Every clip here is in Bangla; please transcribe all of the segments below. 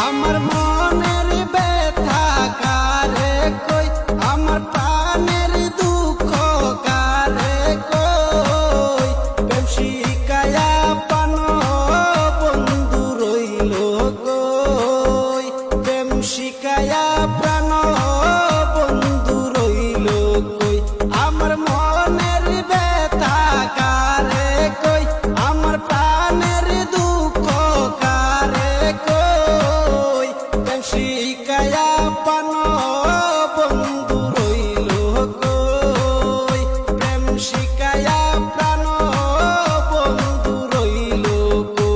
আমার মনের ব্যথা কারে কই, আমার প্রাণের দুঃখ কারে কই। প্রেম শিখায়া প্রাণ বন্ধু রইল কই, প্রেম শিখায়া প্রাণ বন্ধু রইল কই। আমার মনের ব্যথা কারে কই, আমার প্রাণের দুঃখ কারে কই। প্রেম শিখায়া প্রাণ বন্ধু রইল কই, প্রেম শিখায়া প্রাণ বন্ধু রইল কই।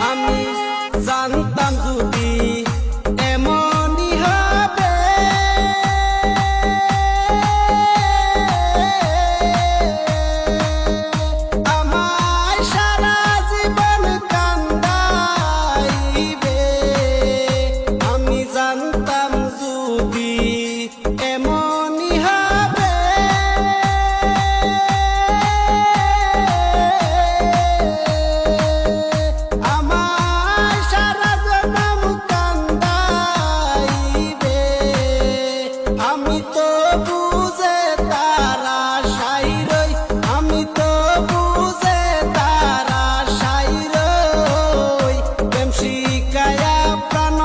আমি জানতাম যদি এমনই হবে, আমায় সারা জীবন কান্দাইবে। আমি জানতাম যদি এমনই হবে, আমায় সারা জনম কান্দাইবে। আমি তো বুঝে তারা আশায় রই, আমি তো বুঝে তারা আশায় রই। প্রেম শিখায়া প্রাণ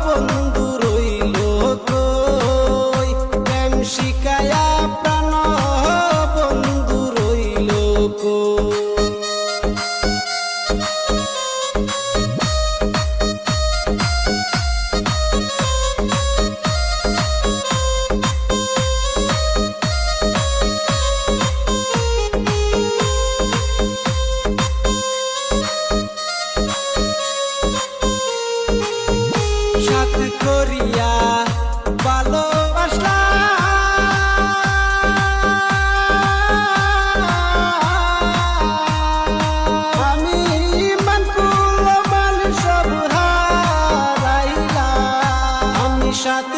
বন্ধু রইল কই, প্রেম শিখায়া প্রাণ বন্ধু রইল কই। সাথ করিয়া ভালোবাসলাম, আমি মান কুল মান সব হারাইলাম। আমি সাথ